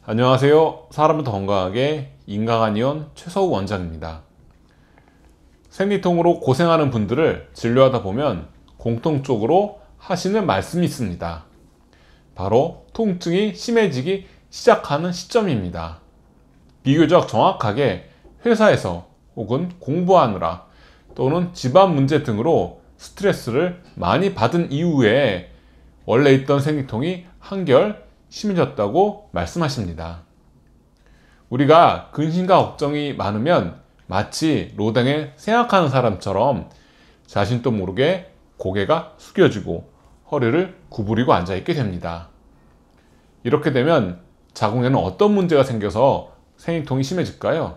안녕하세요. 사람을 더 건강하게 인강한의원 최서우 원장입니다. 생리통으로 고생하는 분들을 진료하다 보면 공통적으로 하시는 말씀이 있습니다. 바로 통증이 심해지기 시작하는 시점입니다. 비교적 정확하게 회사에서 혹은 공부하느라 또는 집안 문제 등으로 스트레스를 많이 받은 이후에 원래 있던 생리통이 한결 심해졌다고 말씀하십니다. 우리가 근심과 걱정이 많으면 마치 로댕에 생각하는 사람처럼 자신도 모르게 고개가 숙여지고 허리를 구부리고 앉아있게 됩니다. 이렇게 되면 자궁에는 어떤 문제가 생겨서 생리통이 심해질까요?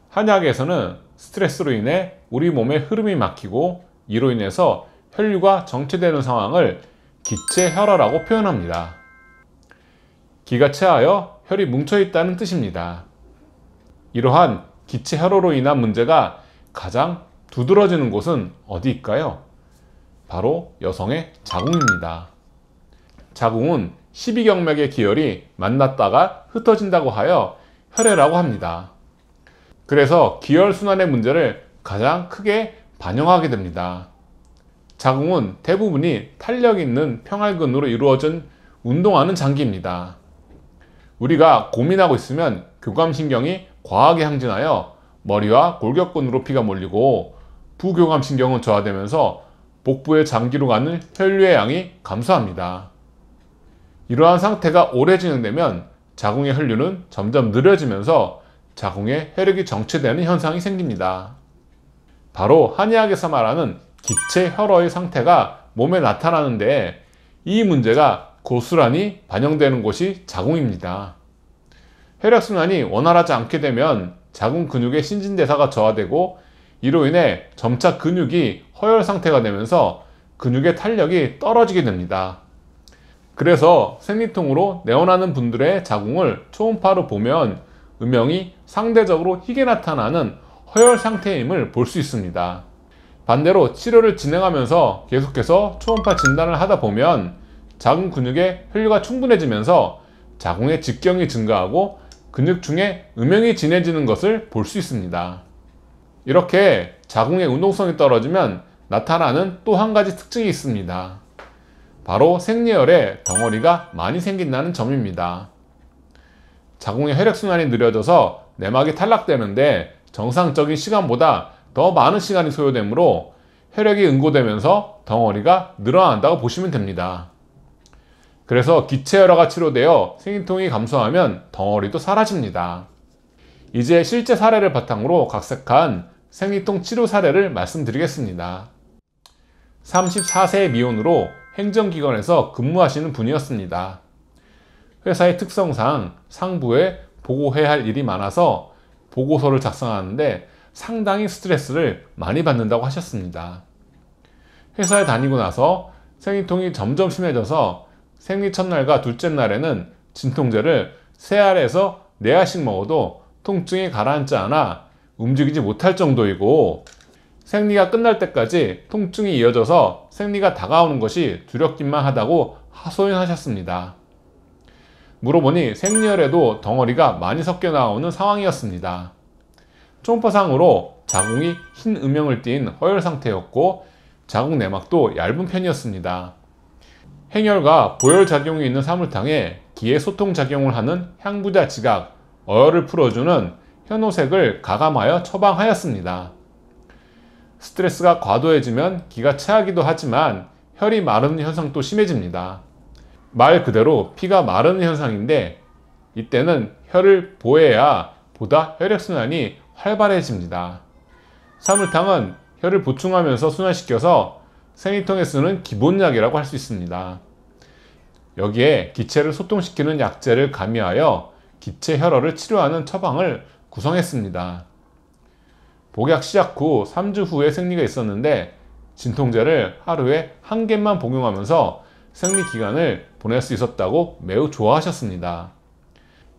한의학에서는 스트레스로 인해 우리 몸의 흐름이 막히고 이로 인해서 혈류가 정체되는 상황을 기체혈어라고 표현합니다. 기가 체하여 혈이 뭉쳐있다는 뜻입니다. 이러한 기체혈어로 인한 문제가 가장 두드러지는 곳은 어디일까요? 바로 여성의 자궁입니다. 자궁은 12경맥의 기혈이 만났다가 흩어진다고 하여 혈해라고 합니다. 그래서 기혈순환의 문제를 가장 크게 반영하게 됩니다. 자궁은 대부분이 탄력 있는 평활근으로 이루어진 운동하는 장기입니다. 우리가 고민하고 있으면 교감신경이 과하게 항진하여 머리와 골격근으로 피가 몰리고 부교감신경은 저하되면서 복부의 장기로 가는 혈류의 양이 감소합니다. 이러한 상태가 오래 진행되면 자궁의 혈류는 점점 느려지면서 자궁에 혈액이 정체되는 현상이 생깁니다. 바로 한의학에서 말하는 기체혈어의 상태가 몸에 나타나는데 이 문제가 고스란히 반영되는 곳이 자궁입니다. 혈액순환이 원활하지 않게 되면 자궁 근육의 신진대사가 저하되고 이로 인해 점차 근육이 허혈 상태가 되면서 근육의 탄력이 떨어지게 됩니다. 그래서 생리통으로 내원하는 분들의 자궁을 초음파로 보면 음영이 상대적으로 희게 나타나는 허혈 상태임을 볼 수 있습니다. 반대로 치료를 진행하면서 계속해서 초음파 진단을 하다 보면 자궁 근육의 혈류가 충분해지면서 자궁의 직경이 증가하고 근육 중에 음영이 진해지는 것을 볼 수 있습니다. 이렇게 자궁의 운동성이 떨어지면 나타나는 또 한 가지 특징이 있습니다. 바로 생리혈에 덩어리가 많이 생긴다는 점입니다. 자궁의 혈액순환이 느려져서 내막이 탈락되는데 정상적인 시간보다 더 많은 시간이 소요되므로 혈액이 응고되면서 덩어리가 늘어난다고 보시면 됩니다. 그래서 기체혈어가 치료되어 생리통이 감소하면 덩어리도 사라집니다. 이제 실제 사례를 바탕으로 각색한 생리통 치료 사례를 말씀드리겠습니다. 34세 미혼으로 행정기관에서 근무하시는 분이었습니다. 회사의 특성상 상부에 보고해야 할 일이 많아서 보고서를 작성하는데 상당히 스트레스를 많이 받는다고 하셨습니다. 회사에 다니고 나서 생리통이 점점 심해져서 생리 첫날과 둘째 날에는 진통제를 3알에서 4알씩 먹어도 통증이 가라앉지 않아 움직이지 못할 정도이고 생리가 끝날 때까지 통증이 이어져서 생리가 다가오는 것이 두렵기만 하다고 하소연하셨습니다. 물어보니 생리혈에도 덩어리가 많이 섞여 나오는 상황이었습니다. 초음파상으로 자궁이 흰 음영을 띤 허혈 상태였고 자궁 내막도 얇은 편이었습니다. 행혈과 보혈 작용이 있는 사물탕에 기의 소통 작용을 하는 향부자 지각, 어혈을 풀어주는 현오색을 가감하여 처방하였습니다. 스트레스가 과도해지면 기가 체하기도 하지만 혈이 마르는 현상도 심해집니다. 말 그대로 피가 마르는 현상인데 이때는 혈을 보해야 보다 혈액순환이 활발해집니다. 사물탕은 혈을 보충하면서 순환시켜서 생리통에 쓰는 기본약이라고 할 수 있습니다. 여기에 기체를 소통시키는 약재를 가미하여 기체혈어를 치료하는 처방을 구성했습니다. 복약 시작 후 3주 후에 생리가 있었는데 진통제를 하루에 1개만 복용하면서 생리 기간을 보낼 수 있었다고 매우 좋아하셨습니다.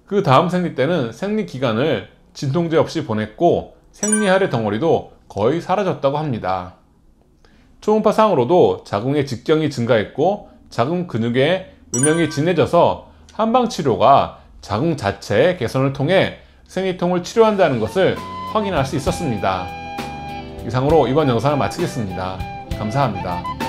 그 다음 생리 때는 생리 기간을 진통제 없이 보냈고 생리혈의 덩어리도 거의 사라졌다고 합니다. 초음파상으로도 자궁의 직경이 증가했고 자궁 근육의 음영이 진해져서 한방치료가 자궁 자체의 개선을 통해 생리통을 치료한다는 것을 확인할 수 있었습니다. 이상으로 이번 영상을 마치겠습니다. 감사합니다.